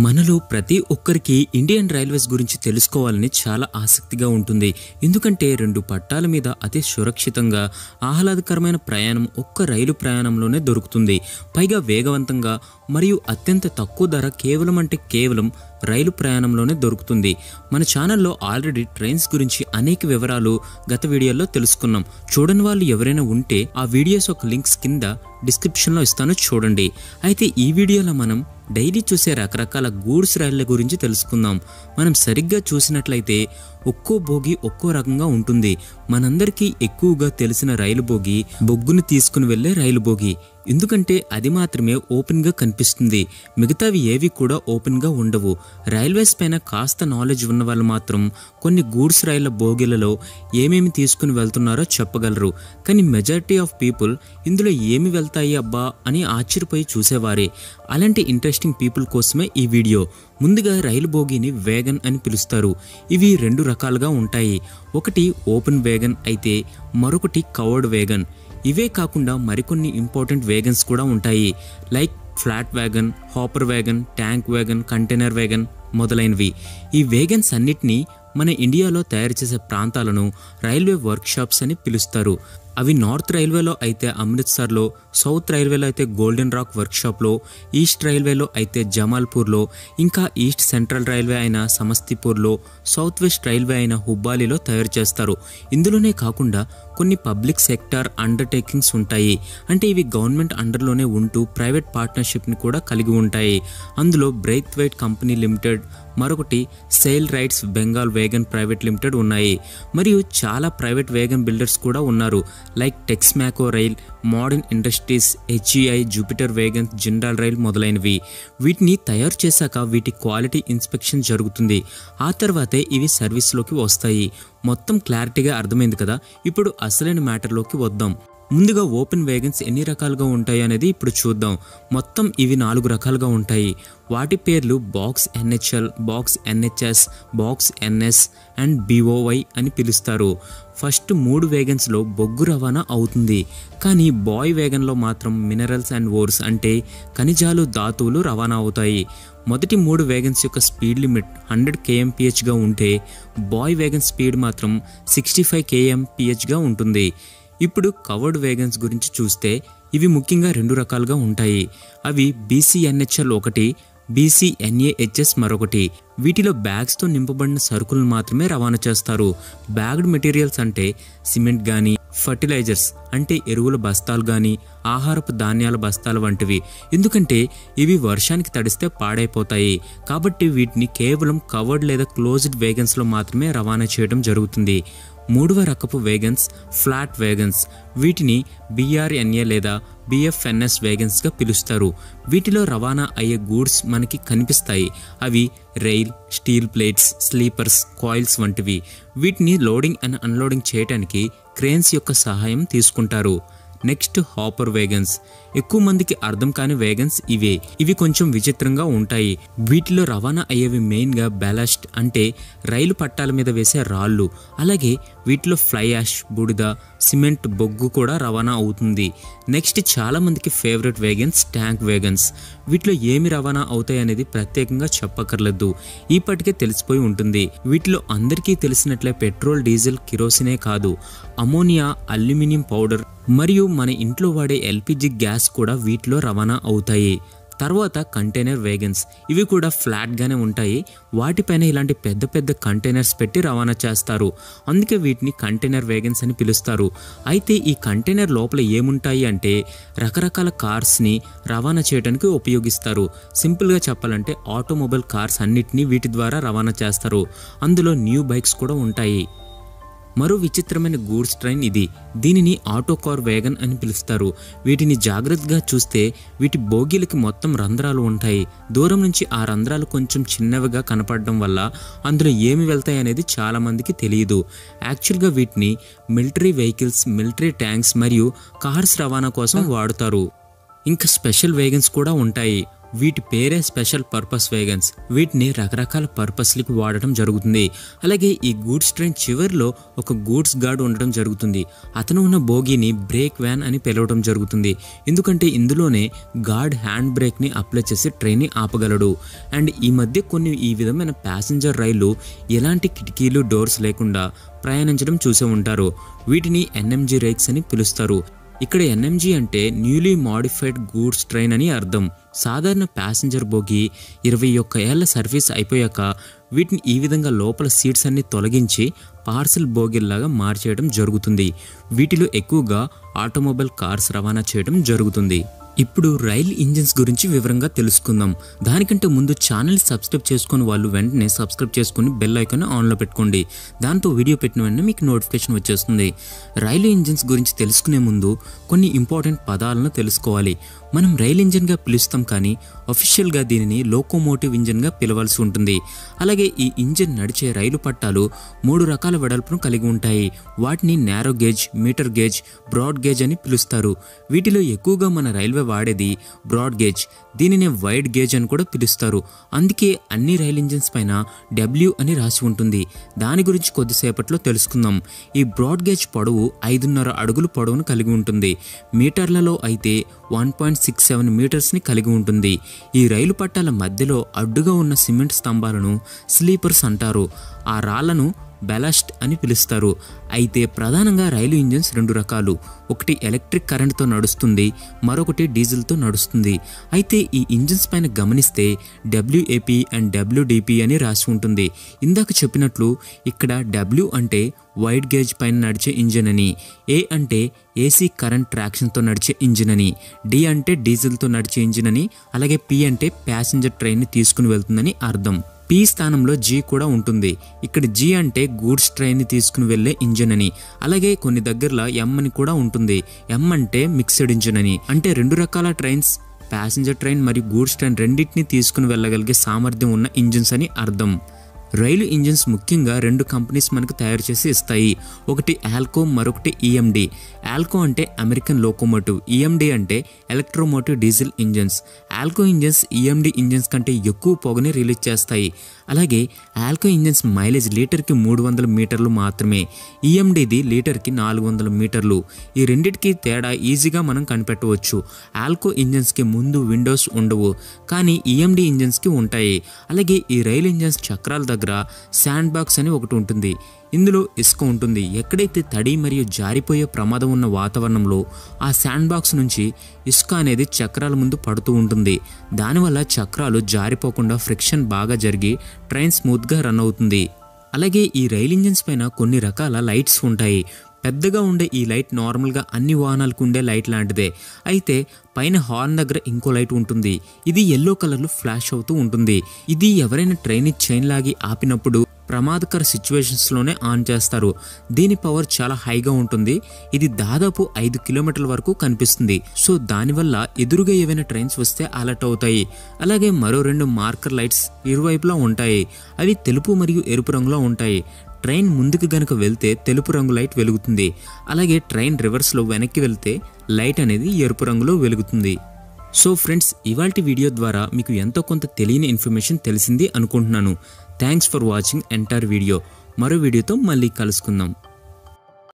మనలో ప్రతి ఒక్కరికి ఇండియన్ రైల్వేస్ గురించి తెలుసుకోవాలని చాలా ఆసక్తిగా ఉంటుంది. ఎందుకంటే రెండు పట్టాల మీద అతి సురక్షితంగా ఆహ్లాదకరమైన ప్రయాణం ఒక్క రైలు ప్రయాణంలోనే దొరుకుతుంది. పైగా వేగవంతంగా మరియు అత్యంత తక్కువ ధర కేవలం రైలు ప్రయాణంలోనే దొరుకుతుంది. మన ఛానల్లో ఆల్రెడీ ట్రైన్స్ గురించి అనేక వివరాలు గత వీడియోలో తెలుసుకున్నాం. చూడని వాళ్ళు ఎవరైనా ఉంటే ఆ వీడియోస్ ఒక లింక్స్ కింద డిస్క్రిప్షన్లో ఇస్తాను, చూడండి. అయితే ఈ వీడియోలో మనం డైలీ చూసే రకరకాల గూడ్స్ రైళ్ల గురించి తెలుసుకుందాం. మనం సరిగ్గా చూసినట్లయితే ఒక్కో బోగి ఒక్కో రకంగా ఉంటుంది. మనందరికీ ఎక్కువగా తెలిసిన రైలు బోగి బొగ్గును తీసుకుని వెళ్లే రైలు బోగి. ఎందుకంటే అది మాత్రమే ఓపెన్ గా కనిపిస్తుంది, మిగతావి ఏవి కూడా ఓపెన్ గా ఉండవు. రైల్వేస్ పైన కాస్త నాలెడ్జ్ ఉన్న వాళ్ళు మాత్రం కొన్ని గూడ్స్ రైళ్ల బోగీలలో ఏమేమి తీసుకుని వెళ్తున్నారో చెప్పగలరు. కానీ మెజారిటీ ఆఫ్ పీపుల్ ఇందులో ఏమి వెళ్తాయి అబ్బా అని ఆశ్చర్యపోయి చూసేవారే. అలాంటి ఇంట్రెస్టింగ్ పీపుల్ కోసమే ఈ వీడియో. ముందుగా రైలు బోగీని వేగన్ అని పిలుస్తారు. ఇవి రెండు రకాలుగా ఉంటాయి. ఒకటి ఓపెన్ వేగన్ అయితే మరొకటి కవర్డ్ వేగన్. ఇవే కాకుండా మరికొన్ని ఇంపార్టెంట్ వేగన్స్ కూడా ఉంటాయి, like flat wagon, hopper wagon, tank wagon, container wagon మొదలైనవి. ఈ వేగన్స్ అన్నిటినీ మన ఇండియాలో తయారు చేసే ప్రాంతాలను రైల్వే వర్క్షాప్స్ అని పిలుస్తారు. అవి నార్త్ రైల్వేలో అయితే అమృత్సర్లో, సౌత్ రైల్వేలో అయితే గోల్డెన్ రాక్ వర్క్షాప్లో, ఈస్ట్ రైల్వేలో అయితే జమాల్పూర్లో, ఇంకా ఈస్ట్ సెంట్రల్ రైల్వే అయిన సమస్తీపూర్లో, సౌత్ వెస్ట్ రైల్వే అయిన హుబ్బాలీలో తయారు చేస్తారు. ఇందులోనే కాకుండా కొన్ని పబ్లిక్ సెక్టార్ అండర్టేకింగ్స్ ఉంటాయి. అంటే ఇవి గవర్నమెంట్ అండర్లోనే ఉంటూ ప్రైవేట్ పార్ట్నర్షిప్ని కూడా కలిగి ఉంటాయి. అందులో బ్రెయిత్వైట్ కంపెనీ లిమిటెడ్, మరొకటి SAIL RITES Bengal wagon private limited ఉన్నాయి. మరియు చాలా ప్రైవేట్ వేగన్ బిల్డర్స్ కూడా ఉన్నారు, like Texmaco rail, modern industries, HEI, Jupiter wagons, Jindal rail మొదలైనవి. వీటిని తయారు చేశాక వీటి క్వాలిటీ ఇన్స్పెక్షన్ జరుగుతుంది. ఆ తర్వాతే ఇవి సర్వీస్లోకి వస్తాయి. మొత్తం క్లారిటీగా అర్థమైంది కదా. ఇప్పుడు అసలైన మ్యాటర్లోకి వద్దాం. ముందుగా ఓపెన్ వేగన్స్ ఎన్ని రకాలుగా ఉంటాయి అనేది ఇప్పుడు చూద్దాం. మొత్తం ఇవి 4 రకాలుగా ఉంటాయి. వాటి పేర్లు box NHL, box NHS, box NS and BOY అని పిలుస్తారు. ఫస్ట్ 3 వేగన్స్లో బొగ్గు రవాణా అవుతుంది. కానీ బాయ్ వేగన్లో మాత్రం మినరల్స్ అండ్ ఓర్స్ అంటే ఖనిజాలు, ధాతువులు రవాణా అవుతాయి. మొదటి 3 వేగన్స్ యొక్క స్పీడ్ లిమిట్ 100 kmph ఉంటే బాయ్ వేగన్ స్పీడ్ మాత్రం 65 kmph ఉంటుంది. ఇప్పుడు కవర్డ్ వేగన్స్ గురించి చూస్తే ఇవి ముఖ్యంగా 2 రకాలుగా ఉంటాయి. అవి బీసీఎన్హెచ్ఎల్ ఒకటి, బీసీఎన్ఏహెచ్ఎస్ మరొకటి. వీటిలో బ్యాగ్స్తో నింపబడిన సరుకులను మాత్రమే రవాణా చేస్తారు. బ్యాగ్డ్ మెటీరియల్స్ అంటే సిమెంట్ కానీ, ఫర్టిలైజర్స్ అంటే ఎరువుల బస్తాలు కానీ, ఆహారపు ధాన్యాల బస్తాలు వంటివి. ఎందుకంటే ఇవి వర్షానికి తడిస్తే పాడైపోతాయి. కాబట్టి వీటిని కేవలం కవర్డ్ లేదా క్లోజ్డ్ వేగన్స్లో మాత్రమే రవాణా చేయడం జరుగుతుంది. 3వ రకపు వేగన్స్ ఫ్లాట్ వేగన్స్. వీటిని బిఆర్ఎన్ఏ లేదా బిఎఫ్ఎన్ఎస్ వేగన్స్గా పిలుస్తారు. వీటిలో రవాణా అయ్యే గూడ్స్ మనకి కనిపిస్తాయి. అవి rail, steel plates, sleepers, coils వంటివి. వీటిని లోడింగ్ అండ్ అన్లోడింగ్ చేయడానికి క్రేన్స్ యొక్క సహాయం తీసుకుంటారు. Next hopper wagons. ఎక్కువ మందికి అర్థం కాని వేగన్స్ ఇవే. ఇవి కొంచెం విచిత్రంగా ఉంటాయి. వీటిలో రవాణా అయ్యేవి మెయిన్గా బ్యాలస్ట్ అంటే రైలు పట్టాల మీద వేసే రాళ్ళు. అలాగే వీటిలో ఫ్లై యాష్, బూడిద, సిమెంట్, బొగ్గు కూడా రవాణా అవుతుంది. నెక్స్ట్ చాలా మందికి ఫేవరెట్ వేగన్స్ ట్యాంక్ వేగన్స్. వీటిలో ఏమి రవాణా అవుతాయి అనేది ప్రత్యేకంగా చెప్పక్కర్లేదు, ఇప్పటికే తెలిసిపోయి ఉంటుంది. వీటిలో అందరికీ తెలిసినట్లే పెట్రోల్, డీజిల్, కిరోసినే కాదు, అమోనియా, అల్యూమినియం పౌడర్ మరియు మన ఇంట్లో వాడే ఎల్పిజి గ్యాస్ కూడా వీటిలో రవాణా అవుతాయి. తర్వాత కంటైనర్ వేగన్స్. ఇవి కూడా ఫ్లాట్గానే ఉంటాయి. వాటిపైన ఇలాంటి పెద్ద పెద్ద కంటైనర్స్ పెట్టి రవాణా చేస్తారు. అందుకే వీటిని కంటైనర్ వేగన్స్ అని పిలుస్తారు. అయితే ఈ కంటైనర్ లోపల ఏముంటాయి అంటే రకరకాల కార్స్ని రవాణా చేయడానికి ఉపయోగిస్తారు. సింపుల్గా చెప్పాలంటే ఆటోమొబైల్ కార్స్ అన్నిటినీ వీటి ద్వారా రవాణా చేస్తారు. అందులో న్యూ బైక్స్ కూడా ఉంటాయి. మరో విచిత్రమైన గూడ్స్ ట్రైన్ ఇది. దీనిని ఆటో కార్ వేగన్ అని పిలుస్తారు. వీటిని జాగ్రత్తగా చూస్తే వీటి బోగీలకి మొత్తం రంధ్రాలు ఉంటాయి. దూరం నుంచి ఆ రంధ్రాలు కొంచెం చిన్నవిగా కనపడడం వల్ల అందులో ఏమి వెళ్తాయి అనేది చాలా మందికి తెలియదు. యాక్చువల్గా వీటిని మిలిటరీ వెహికల్స్, మిలిటరీ ట్యాంక్స్ మరియు కార్స్ రవాణా కోసం వాడుతారు. ఇంకా స్పెషల్ వేగన్స్ కూడా ఉంటాయి. వీటి పేరే స్పెషల్ పర్పస్ వేగన్స్. వీటిని రకరకాల పర్పస్లకి వాడటం జరుగుతుంది. అలాగే ఈ గూడ్స్ ట్రైన్ చివరిలో ఒక గూడ్స్ గార్డ్ ఉండడం జరుగుతుంది. అతను ఉన్న బోగీని బ్రేక్ వ్యాన్ అని పిలవడం జరుగుతుంది. ఎందుకంటే ఇందులోనే గార్డ్ హ్యాండ్ బ్రేక్ని అప్లై చేసి ట్రైన్ని ఆపగలడు. అండ్ ఈ మధ్య కొన్ని ఈ విధమైన ప్యాసింజర్ రైళ్లు ఎలాంటి కిటికీలు డోర్స్ లేకుండా ప్రయాణించడం చూసే ఉంటారు. వీటిని ఎన్ఎంజీ రేక్స్ అని పిలుస్తారు. ఇక్కడ ఎన్ఎంజీ అంటే న్యూలీ మాడిఫైడ్ గూడ్స్ ట్రైన్ అని అర్థం. సాధారణ ప్యాసింజర్ బోగి 21 ఏళ్ల సర్వీస్ అయిపోయాక వీటిని ఈ విధంగా లోపల సీట్స్ అన్ని తొలగించి పార్సల్ బోగిల్లాగా మార్చేయడం జరుగుతుంది. వీటిలో ఎక్కువగా ఆటోమొబైల్ కార్స్ రవాణా చేయడం జరుగుతుంది. ఇప్పుడు రైల్ ఇంజిన్స్ గురించి వివరంగా తెలుసుకుందాం. దానికంటే ముందు ఛానల్ సబ్స్క్రైబ్ చేసుకుని వాళ్ళు వెంటనే సబ్స్క్రైబ్ చేసుకుని బెల్ ఐకాన్ ఆన్లో పెట్టుకోండి. దాంతో వీడియో పెట్టిన వెంటనే మీకు నోటిఫికేషన్ వచ్చేస్తుంది. రైలు ఇంజిన్స్ గురించి తెలుసుకునే ముందు కొన్ని ఇంపార్టెంట్ పదాలను తెలుసుకోవాలి. మనం రైల్ ఇంజిన్గా పిలుస్తాం, కానీ అఫీషియల్గా దీనిని లోకోమోటివ్ ఇంజిన్గా పిలవాల్సి ఉంటుంది. అలాగే ఈ ఇంజిన్ నడిచే రైలు పట్టాలు 3 రకాల వెడల్పును కలిగి ఉంటాయి. వాటిని narrow gauge, metre gauge, broad gauge అని పిలుస్తారు. వీటిలో ఎక్కువగా మన రైల్వే వాడేది బ్రాడ్ గేజ్. దీనిని వైడ్ గేజ్ అని కూడా పిలుస్తారు. అందుకే అన్ని రైల్ ఇంజిన్స్ పైన W అని రాసి ఉంటుంది. దాని గురించి కొద్దిసేపట్లో తెలుసుకుందాం. ఈ బ్రాడ్ గేజ్ పొడవు 5.5 అడుగులు పొడవును కలిగి ఉంటుంది. మీటర్లలో అయితే 1.67 మీటర్స్ని కలిగి ఉంటుంది. ఈ రైలు పట్టాల మధ్యలో అడ్డుగా ఉన్న సిమెంట్ స్తంభాలను స్లీపర్స్ అంటారు. ఆ రాళ్లను బెలాస్ట్ అని పిలుస్తారు. అయితే ప్రధానంగా రైలు ఇంజిన్స్ 2 రకాలు. ఒకటి ఎలక్ట్రిక్ కరెంట్తో నడుస్తుంది, మరొకటి డీజిల్తో నడుస్తుంది. అయితే ఈ ఇంజిన్స్ పైన గమనిస్తే WAP అండ్ WDP అని రాసి ఉంటుంది. ఇందాక చెప్పినట్లు ఇక్కడ W అంటే వైడ్ గేజ్ పైన నడిచే ఇంజిన్ అని, A అంటే AC కరెంట్ ట్రాక్షన్తో నడిచే ఇంజిన్ అని, D అంటే డీజిల్తో నడిచే ఇంజిన్ అని, అలాగే P అంటే ప్యాసింజర్ ట్రైన్ని తీసుకుని వెళ్తుందని అర్థం. P స్థానంలో G కూడా ఉంటుంది. ఇక్కడ G అంటే గూడ్స్ ట్రైన్ని తీసుకుని వెళ్లే ఇంజిన్ అని, అలాగే కొన్ని దగ్గరలో M అని కూడా ఉంటుంది. M అంటే మిక్స్డ్ ఇంజిన్ అని, అంటే 2 రకాల ట్రైన్స్, ప్యాసింజర్ ట్రైన్ మరియు గూడ్స్ ట్రైన్ రెండింటిని తీసుకుని వెళ్ళగలిగే సామర్థ్యం ఉన్న ఇంజిన్స్ అని అర్థం. రైలు ఇంజిన్స్ ముఖ్యంగా 2 కంపెనీస్ మనకు తయారు చేసి ఇస్తాయి. ఒకటి ఆల్కో, మరొకటి EMD. ఆల్కో అంటే అమెరికన్ లోకోమోటివ్, EMD అంటే electromotive diesel engines. ALCO engines EMD engines కంటే ఎక్కువ పొగని రిలీజ్ చేస్తాయి. అలాగే ఆల్కో ఇంజిన్స్ మైలేజ్ లీటర్కి 300 మీటర్లు మాత్రమే, EMDది లీటర్కి 400 మీటర్లు. ఈ రెండింటికి తేడా ఈజీగా మనం కనిపెట్టవచ్చు. ఆల్కో ఇంజిన్స్కి ముందు విండోస్ ఉండవు, కానీ EMD ఇంజిన్స్కి ఉంటాయి. అలాగే ఈ రైలు ఇంజిన్స్ చక్రాల దగ్గర శాండ్ బాక్స్ అని ఒకటి ఉంటుంది. ఇందులో ఇసుక ఉంటుంది. ఎక్కడైతే తడి మరియు జారిపోయే ప్రమాదం ఉన్న వాతావరణంలో ఆ శాండ్ బాక్స్ నుంచి ఇసుక అనేది చక్రాల ముందు పడుతూ ఉంటుంది. దానివల్ల చక్రాలు జారిపోకుండా ఫ్రిక్షన్ బాగా జరిగి ట్రైన్ స్మూత్గా రన్ అవుతుంది. అలాగే ఈ రైల్ ఇంజిన్స్ పైన కొన్ని రకాల లైట్స్ ఉంటాయి. పెద్దగా ఉండే ఈ లైట్ నార్మల్గా అన్ని వాహనాలకు ఉండే లైట్ లాంటిదే. అయితే పైన హార్న్ దగ్గర ఇంకో లైట్ ఉంటుంది. ఇది ఎల్లో కలర్లో ఫ్లాష్ అవుతూ ఉంటుంది. ఇది ఎవరైనా ట్రైన్ చైన్ లాగి ఆపినప్పుడు ప్రమాదకర సిచ్యువేషన్స్లోనే ఆన్ చేస్తారు. దీని పవర్ చాలా హైగా ఉంటుంది. ఇది దాదాపు 5 కిలోమీటర్ల వరకు కనిపిస్తుంది. సో దానివల్ల ఎదురుగా ఏవైనా ట్రైన్స్ వస్తే అలర్ట్ అవుతాయి. అలాగే మరో 2 మార్కర్ లైట్స్ ఇరువైపులా ఉంటాయి. అవి తెలుపు మరియు ఎరుపు రంగులో ఉంటాయి. ట్రైన్ ముందుకు గనక వెళ్తే తెలుపు రంగు లైట్ వెలుగుతుంది. అలాగే ట్రైన్ రివర్స్లో వెనక్కి వెళ్తే లైట్ అనేది ఎరుపు రంగులో వెలుగుతుంది. సో ఫ్రెండ్స్, ఇవాల్టి వీడియో ద్వారా మీకు ఎంతో కొంత తెలియని ఇన్ఫర్మేషన్ తెలిసింది అనుకుంటున్నాను. Thanks for watching entire video. మరో వీడియోతో మళ్ళీ కలుసుకుందాం.